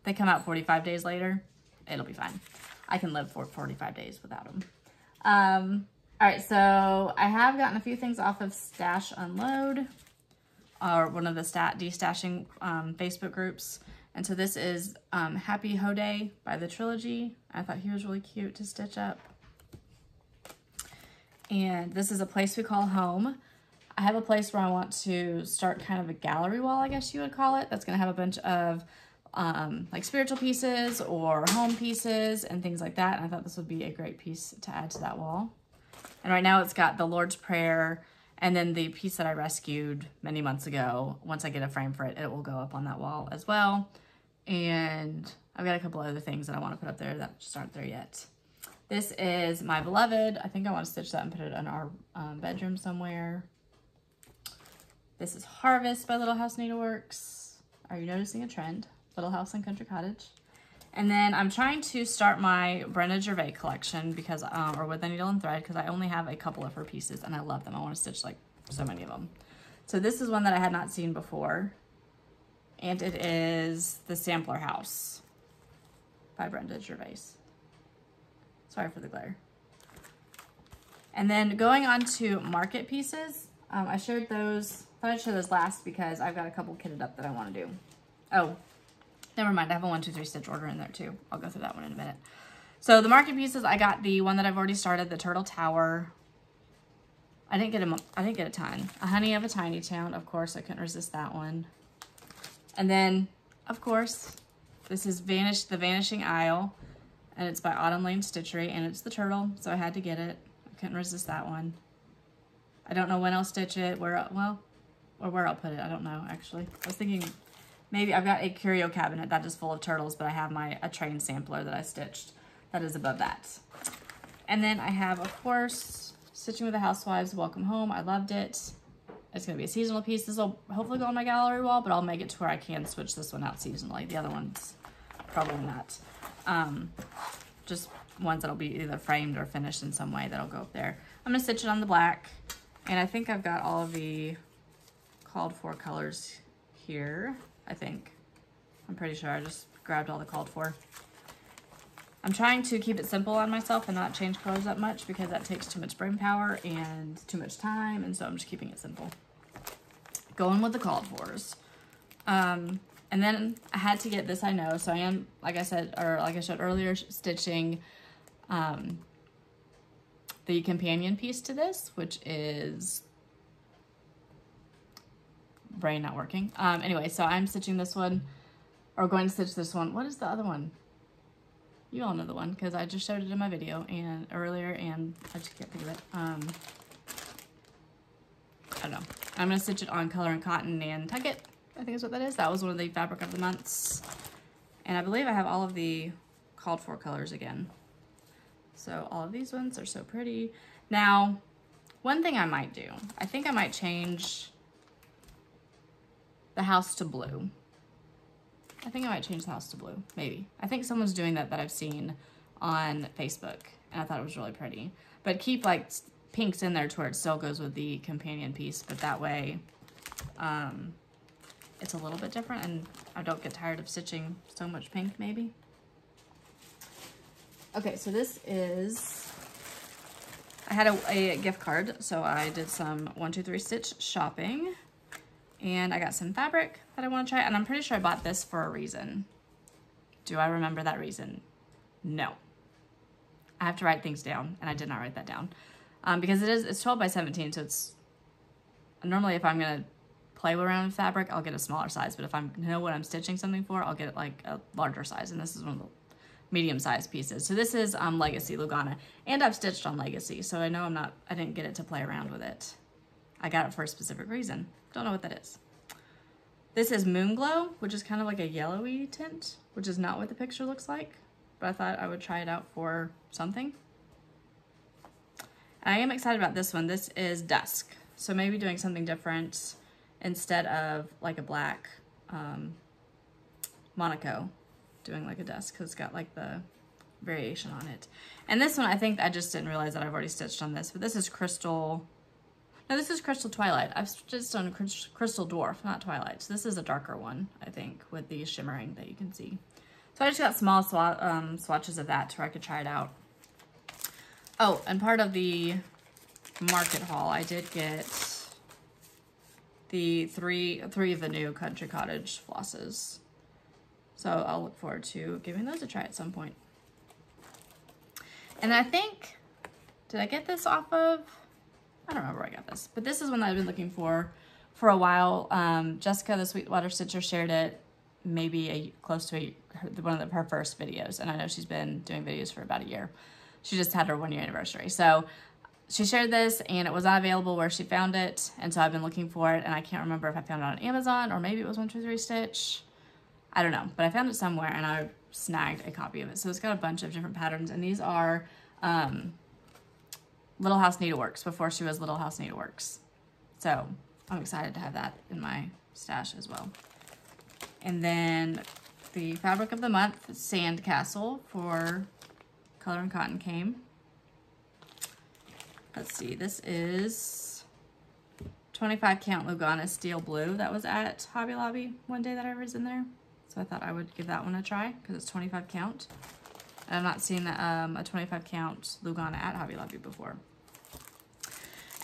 they come out 45 days later. It'll be fine. I can live for 45 days without them. All right, so I have gotten a few things off of Stash Unload, or one of the destashing Facebook groups. And so this is Happy Ho Day by the Trilogy. I thought he was really cute to stitch up. And this is a place we call home. I have a place where I want to start kind of a gallery wall, I guess you would call it. That's going to have a bunch of like spiritual pieces or home pieces and things like that. And I thought this would be a great piece to add to that wall. And right now it's got the Lord's Prayer and then the piece that I rescued many months ago. Once I get a frame for it, it will go up on that wall as well. And I've got a couple other things that I want to put up there that just aren't there yet. This is My Beloved. I think I want to stitch that and put it in our bedroom somewhere. This is Harvest by Little House Needleworks. Are you noticing a trend? Little House and Country Cottage. And then I'm trying to start my Brenda Gervais collection because, or with the needle and thread, because I only have a couple of her pieces and I love them. I want to stitch like so many of them. So this is one that I had not seen before. And it is The Sampler House by Brenda Gervais. Sorry for the glare. And then going on to market pieces, I shared those, thought I'd share those last because I've got a couple kitted up that I want to do. Oh, never mind, I have a 1, 2, 3 stitch order in there too. I'll go through that one in a minute. So the market pieces, I got the one that I've already started, the Turtle Tower. I didn't get a ton. A Honey of a Tiny Town, of course, I couldn't resist that one. And then, of course, this is The Vanishing Isle, and it's by Autumn Lane Stitchery, and it's the turtle, so I had to get it. I couldn't resist that one. I don't know when I'll stitch it, where I'll put it. I don't know, actually. I was thinking maybe I've got a curio cabinet that is full of turtles, but I have a train sampler that I stitched that is above that. And then I have, of course, Stitching with the Housewives, Welcome Home. I loved it. It's going to be a seasonal piece. This will hopefully go on my gallery wall, but I'll make it to where I can switch this one out seasonally. The other one's probably not. Just ones that'll be either framed or finished in some way that'll go up there. I'm going to stitch it on the black, and I think I've got all of the called for colors here, I think. I'm pretty sure I just grabbed all the called for. I'm trying to keep it simple on myself and not change colors that much because that takes too much brain power and too much time, and so I'm just keeping it simple. Going with the called fors. And then I had to get this, I know, so I am, like I said, or like I showed earlier, stitching the companion piece to this, which is brain not working. Anyway, so I'm stitching this one, or going to stitch this one. What is the other one? You all know the one because I just showed it in my video and earlier, and I just can't think of it. I don't know. I'm gonna stitch it on Color and Cotton and Tuck It, I think is what that is. That was one of the fabric of the months, and I believe I have all of the called for colors again. So all of these ones are so pretty. Now, one thing I might do, I think I might change the house to blue. I think I might change the house to blue, maybe. I think someone's doing that I've seen on Facebook, and I thought it was really pretty. But keep like pinks in there to where it still goes with the companion piece, but that way it's a little bit different and I don't get tired of stitching so much pink, maybe. Okay, so this is, I had a gift card, so I did some 1, 2, 3 stitch shopping. And I got some fabric that I want to try, and I'm pretty sure I bought this for a reason. Do I remember that reason? No. I have to write things down, and I did not write that down. Because it's 12 by 17, so it's, normally if I'm gonna play around with fabric, I'll get a smaller size, but if I know what I'm stitching something for, I'll get like a larger size, and this is one of the medium-sized pieces. So this is Legacy Lugana, and I've stitched on Legacy, so I know I didn't get it to play around with it. I got it for a specific reason. Don't know what that is. This is Moon Glow, which is kind of like a yellowy tint, which is not what the picture looks like, but I thought I would try it out for something. I am excited about this one. This is Dusk, so maybe doing something different instead of like a black Monaco, doing like a dusk because it's got like the variation on it. And this one, I think I just didn't realize that I've already stitched on this, but this is Crystal. No, this is Crystal Twilight. I've stitched on Crystal Dwarf, not Twilight. So this is a darker one, I think, with the shimmering that you can see. So I just got small swatches of that to where I could try it out. Oh, and part of the market haul, I did get the three of the new Country Cottage flosses. So I'll look forward to giving those a try at some point. And I think, did I get this off of? I don't remember where I got this, but this is one that I've been looking for a while. Jessica, the Sweetwater Stitcher, shared it maybe close to one of her first videos, and I know she's been doing videos for about a year. She just had her 1-year anniversary. So she shared this, and it was not available where she found it, and so I've been looking for it, and I can't remember if I found it on Amazon or maybe it was 1, 2, 3 Stitch. I don't know, but I found it somewhere and I snagged a copy of it. So it's got a bunch of different patterns, and these are Little House Needleworks before she was Little House Needleworks. So I'm excited to have that in my stash as well. And then the fabric of the month, Sandcastle for Color and Cotton came. Let's see, this is 25 count Lugana Steel Blue that was at Hobby Lobby one day that I was in there. So I thought I would give that one a try because it's 25 count. And I've not seen a 25 count Lugana at Hobby Lobby before.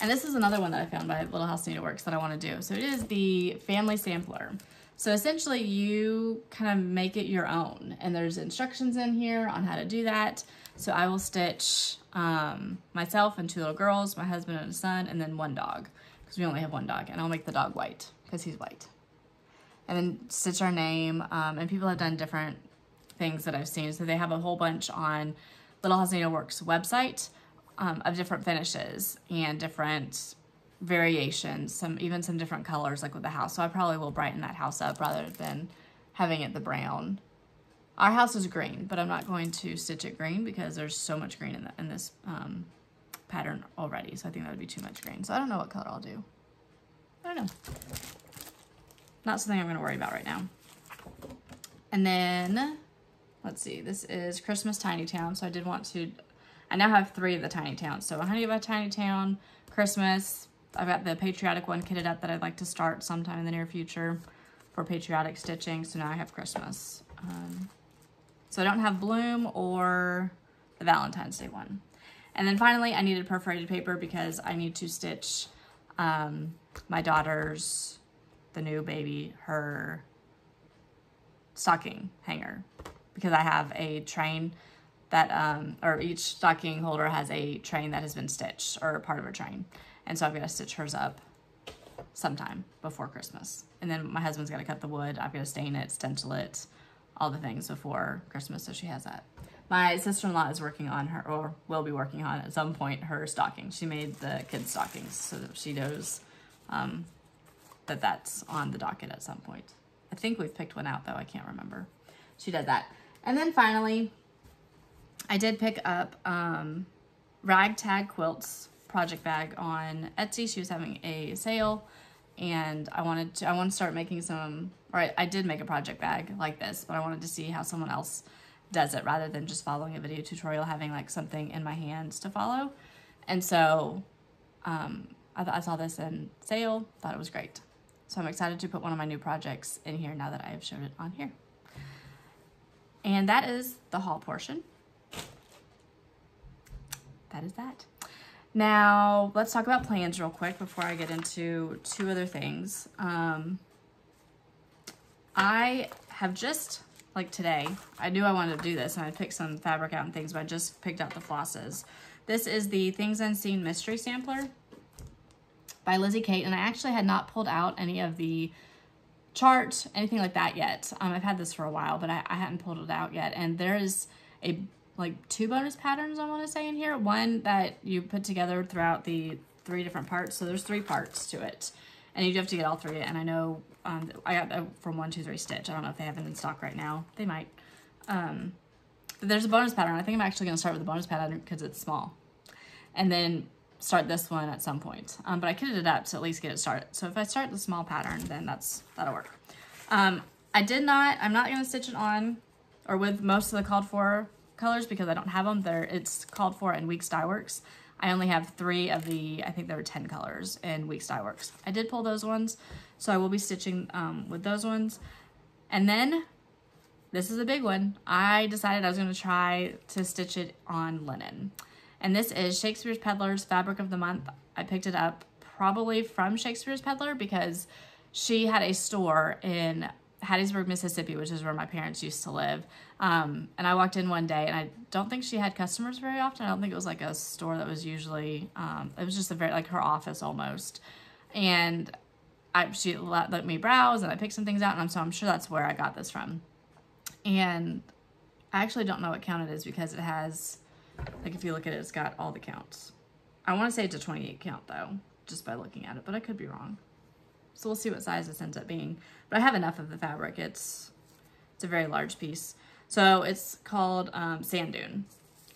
And this is another one that I found by Little House Needleworks that I want to do. So it is the Family Sampler. So essentially you kind of make it your own, and there's instructions in here on how to do that. So I will stitch myself and 2 little girls, my husband and a son, and then 1 dog, because we only have 1 dog, and I'll make the dog white because he's white. And then stitch our name, and people have done different things that I've seen. So they have a whole bunch on Little House Needleworks website of different finishes and different variations, even some different colors like with the house. So I probably will brighten that house up rather than having it the brown. Our house is green, but I'm not going to stitch it green because there's so much green in this pattern already. So I think that would be too much green. So I don't know what color I'll do. I don't know. Not something I'm going to worry about right now. And then, let's see, this is Christmas Tiny Town. So I did want to, I now have 3 of the Tiny Towns. So Honey of a Tiny Town, Christmas. I've got the patriotic one kitted up that I'd like to start sometime in the near future for patriotic stitching. So now I have Christmas. So I don't have Bloom or the Valentine's Day one. And then finally, I needed perforated paper because I need to stitch my daughter's, the new baby, her stocking hanger, because I have a train that, or each stocking holder has a train that has been stitched, or part of a train. And so I've got to stitch hers up sometime before Christmas. And then my husband's got to cut the wood. I've got to stain it, stencil it, all the things before Christmas, so she has that. My sister-in-law is working on her, or will be working on at some point, her stocking. She made the kids' stockings, so that she knows that that's on the docket at some point. I think we've picked one out, though. I can't remember. She does that. And then finally, I did pick up Ragtag Quilts project bag on Etsy. She was having a sale, and I wanted to start making some, or I did make a project bag like this, but I wanted to see how someone else does it rather than just following a video tutorial, having like something in my hands to follow. And so I saw this in sale, thought it was great. So I'm excited to put one of my new projects in here now that I have showed it on here. And that is the haul portion. That is that. Now, let's talk about plans real quick before I get into 2 other things. I have just, like today, I knew I wanted to do this, and I picked some fabric out and things, but I just picked out the flosses. This is the Things Unseen Mystery Sampler by Lizzie Kate, and I actually had not pulled out any of the chart, anything like that yet. I've had this for a while, but I hadn't pulled it out yet, and there is like 2 bonus patterns I want to say in here. One that you put together throughout the 3 different parts. So there's 3 parts to it, and you do have to get all 3. And I know I got that from 123 Stitch. I don't know if they have it in stock right now. They might. But there's a bonus pattern. I think I'm actually going to start with the bonus pattern because it's small, and then start this one at some point. But I kitted it up to at least get it started. So if I start the small pattern, then that'll work. I'm not going to stitch it on or with most of the called for colors because I don't have them. It's called for in Weeks Dye Works. I only have 3 of the, I think there were 10 colors in Weeks Dye Works. I did pull those ones, so I will be stitching with those ones. And then, this is a big one. I decided I was going to try to stitch it on linen. And this is Shakespeare's Peddler's Fabric of the Month. I picked it up probably from Shakespeare's Peddler because she had a store in Hattiesburg, Mississippi, which is where my parents used to live. And I walked in one day, and I don't think she had customers very often. I don't think it was like a store that was usually, it was just like her office almost. And she let me browse, and I picked some things out, and so I'm sure that's where I got this from. And I actually don't know what count it is because it has, like if you look at it, it's got all the counts. I want to say it's a 28 count though, just by looking at it, but I could be wrong. So we'll see what size this ends up being. But I have enough of the fabric. It's It's a very large piece. So it's called Sand Dune.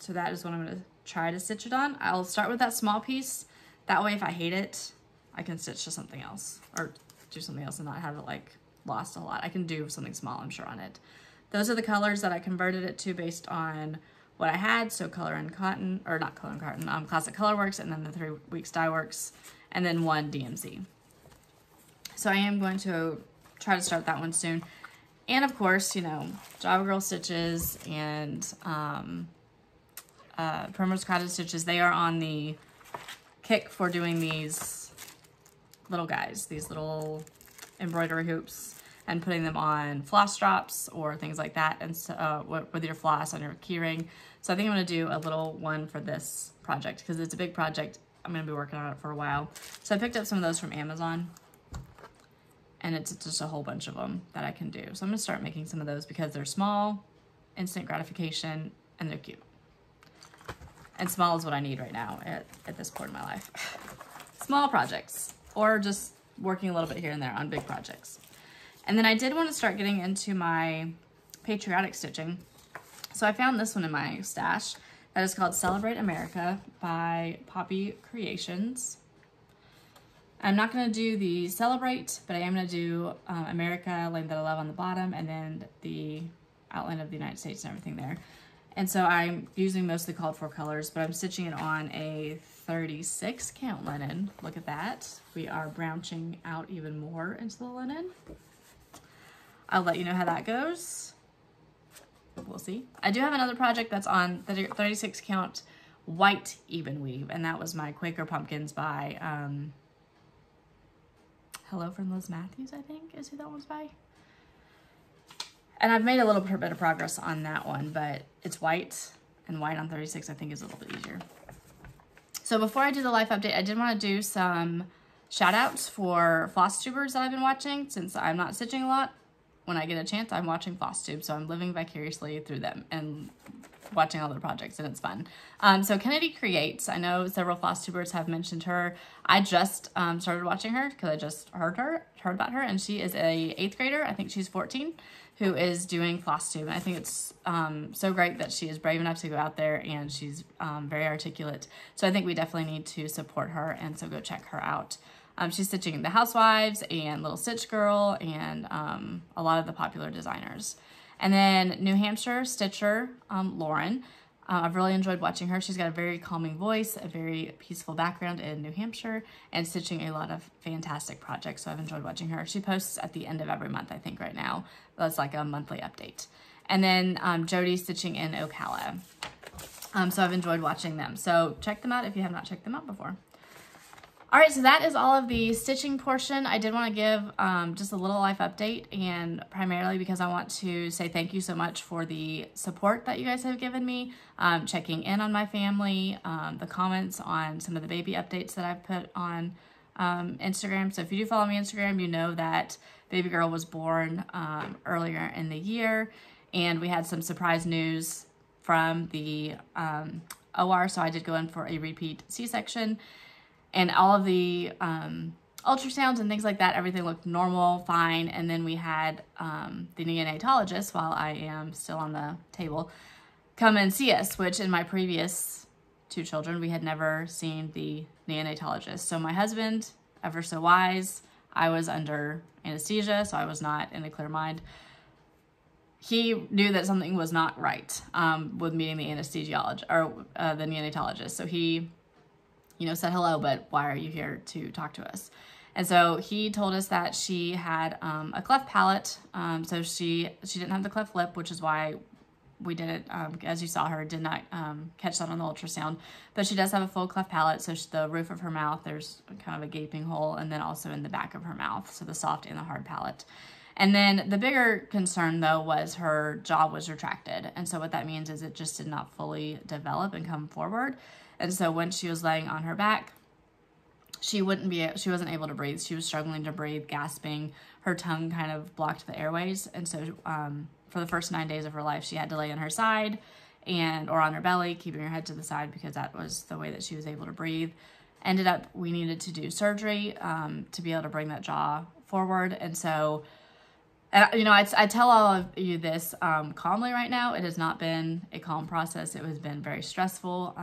So that is what I'm going to try to stitch it on. I'll start with that small piece. That way if I hate it, I can stitch to something else or do something else and not have it like lost a lot. I can do something small, I'm sure, on it. Those are the colors that I converted it to based on what I had. So Color and Cotton, or not Color and Cotton, Classic Colorworks, and then the 3 Weeks Dye Works, and then 1 DMC. So I am going to try to start that one soon. And of course, you know, Java Girl stitches and Primrose Cottage stitches, they are on the kick for doing these little guys, these little embroidery hoops, and putting them on floss drops or things like that, and so, with your floss on your keyring. So I think I'm going to do a little one for this project because it's a big project. I'm going to be working on it for a while. So I picked up some of those from Amazon, and it's just a whole bunch of them that I can do. So I'm going to start making some of those because they're small, instant gratification, and they're cute. And small is what I need right now at this point in my life. Small projects, or just working a little bit here and there on big projects. And then I did want to start getting into my patriotic stitching. So I found this one in my stash that is called Celebrate America by Poppy Creations. I'm not going to do the Celebrate, but I am going to do America, Land That I Love on the bottom, and then the outline of the United States and everything there. And so I'm using mostly called for colors, but I'm stitching it on a 36 count linen. Look at that. We are branching out even more into the linen. I'll let you know how that goes. We'll see. I do have another project that's on the 36 count white even weave, and that was my Quaker Pumpkins by Hello from Liz Matthews, I think is who that one's by. And I've made a little bit of progress on that one, but it's white, and white on 36 I think is a little bit easier. So before I do the life update, I did want to do some shout outs for Flosstubers that I've been watching. Since I'm not stitching a lot, when I get a chance, I'm watching Flosstube, so I'm living vicariously through them and watching all their projects, and it's fun. So Kennedy Creates, I know several Flosstubers have mentioned her. I just started watching her because I just heard about her, and she is a 8th grader, I think she's 14, who is doing Flosstube. And I think it's so great that she is brave enough to go out there, and she's very articulate. So I think we definitely need to support her, and so go check her out. She's stitching the Housewives and Little Stitch Girl and a lot of the popular designers. And then New Hampshire stitcher, Lauren. I've really enjoyed watching her. She's got a very calming voice, a very peaceful background in New Hampshire, and stitching a lot of fantastic projects. So I've enjoyed watching her. She posts at the end of every month, I think, right now. That's like a monthly update. And then Jody stitching in Ocala. So I've enjoyed watching them. So check them out if you have not checked them out before. All right, so that is all of the stitching portion. I did want to give just a little life update, and primarily because I want to say thank you so much for the support that you guys have given me, checking in on my family, the comments on some of the baby updates that I've put on Instagram. So if you do follow me on Instagram, you know that baby girl was born earlier in the year, and we had some surprise news from the OR, so I did go in for a repeat C-section. And all of the ultrasounds and things like that, everything looked normal, fine. And then we had the neonatologist, while I am still on the table, come and see us, which in my previous 2 children, we had never seen the neonatologist. So my husband, ever so wise, I was under anesthesia, so I was not in a clear mind. He knew that something was not right with meeting the anesthesiologist, or the neonatologist. So he, you know, said hello, but why are you here to talk to us? And so he told us that she had a cleft palate. So she didn't have the cleft lip, which is why we didn't, as you saw her, did not catch that on the ultrasound. But she does have a full cleft palate. So the roof of her mouth, there's kind of a gaping hole, and then also in the back of her mouth. So the soft and the hard palate. And then the bigger concern, though, was her jaw was retracted. And so what that means is it just did not fully develop and come forward. And so when she was laying on her back, she wasn't able to breathe. She was struggling to breathe, gasping. Her tongue kind of blocked the airways. And so for the first 9 days of her life, she had to lay on her side or on her belly, keeping her head to the side because that was the way that she was able to breathe. Ended up, we needed to do surgery to be able to bring that jaw forward. And so And, you know, I tell all of you this calmly right now. It has not been a calm process. It has been very stressful,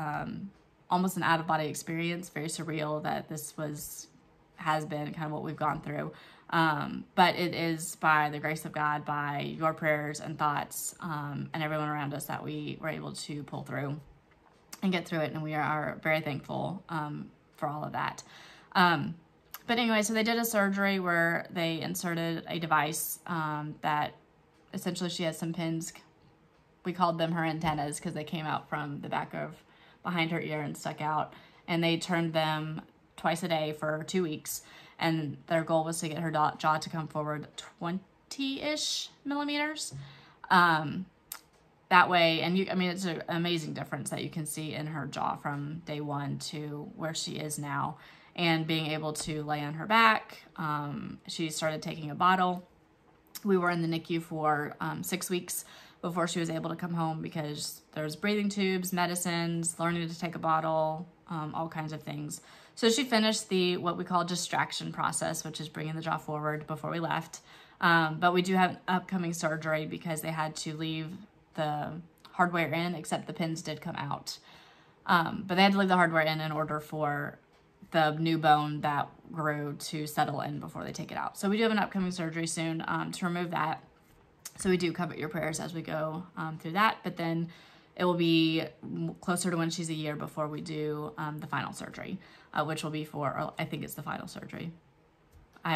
almost an out-of-body experience, very surreal that this has been kind of what we've gone through. But it is by the grace of God, by your prayers and thoughts, and everyone around us that we were able to pull through and get through it. And we are very thankful for all of that. But anyway, so they did a surgery where they inserted a device that essentially she has some pins. We called them her antennas because they came out from the back of behind her ear and stuck out. And they turned them twice a day for 2 weeks. And their goal was to get her jaw to come forward 20-ish millimeters. That way, and I mean, it's an amazing difference that you can see in her jaw from day one to where she is now. And being able to lay on her back, she started taking a bottle. We were in the NICU for 6 weeks before she was able to come home because there's breathing tubes, medicines, learning to take a bottle, all kinds of things. So she finished what we call distraction process, which is bringing the jaw forward before we left. But we do have an upcoming surgery because they had to leave the hardware in, except the pins did come out. But they had to leave the hardware in order for the new bone that grew to settle in before they take it out. So we do have an upcoming surgery soon to remove that. So we do covet your prayers as we go through that, but then it will be closer to when she's a year before we do the final surgery, which will be or I think it's the final surgery.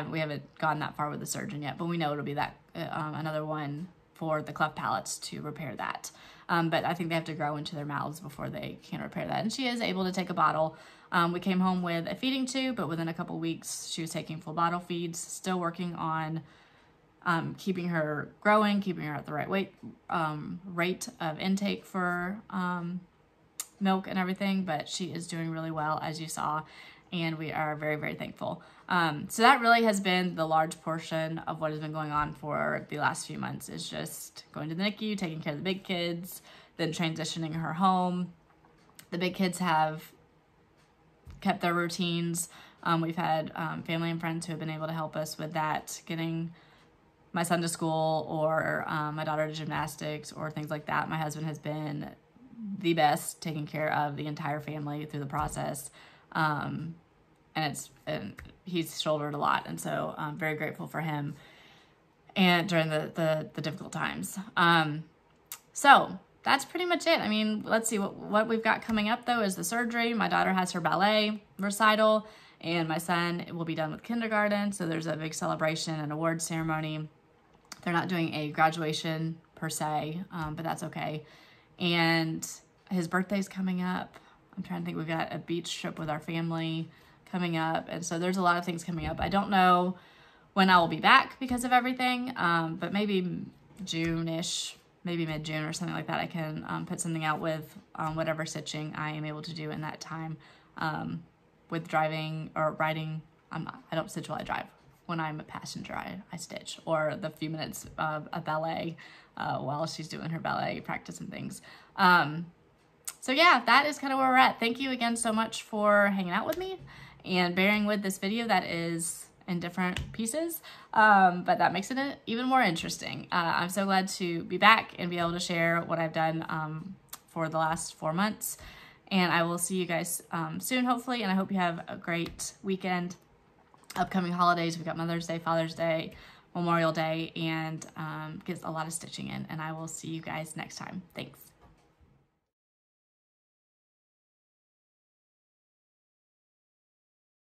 We haven't gone that far with the surgeon yet, but we know it'll be that another one for the cleft palates to repair that. But I think they have to grow into their mouths before they can repair that. And she is able to take a bottle. We came home with a feeding tube, but within a couple weeks, she was taking full bottle feeds, still working on keeping her growing, keeping her at the right rate of intake for milk and everything. But she is doing really well, as you saw, and we are very, very thankful. So that really has been the large portion of what has been going on for the last few months, is just going to the NICU, taking care of the big kids, then transitioning her home. The big kids have kept their routines. We've had family and friends who have been able to help us with that, getting my son to school or my daughter to gymnastics or things like that. My husband has been the best, taking care of the entire family through the process. And he's shouldered a lot. And so I'm very grateful for him and during the difficult times. So that's pretty much it. I mean, let's see what we've got coming up though is the surgery. My daughter has her ballet recital and my son will be done with kindergarten. So there's a big celebration and award ceremony. They're not doing a graduation per se, but that's okay. And his birthday's coming up. I'm trying to think, we've got a beach trip with our family coming up. And so there's a lot of things coming up. I don't know when I will be back because of everything, but maybe June-ish, maybe mid-June or something like that. I can put something out with whatever stitching I am able to do in that time. With driving or riding, I don't stitch while I drive. When I'm a passenger, I stitch, or the few minutes of a ballet while she's doing her ballet practice and things. So yeah, that is kind of where we're at. Thank you again so much for hanging out with me and bearing with this video that is in different pieces, but that makes it even more interesting. I'm so glad to be back and be able to share what I've done for the last 4 months. And I will see you guys soon, hopefully, and I hope you have a great weekend. Upcoming holidays, we've got Mother's Day, Father's Day, Memorial Day, and get a lot of stitching in. And I will see you guys next time. Thanks.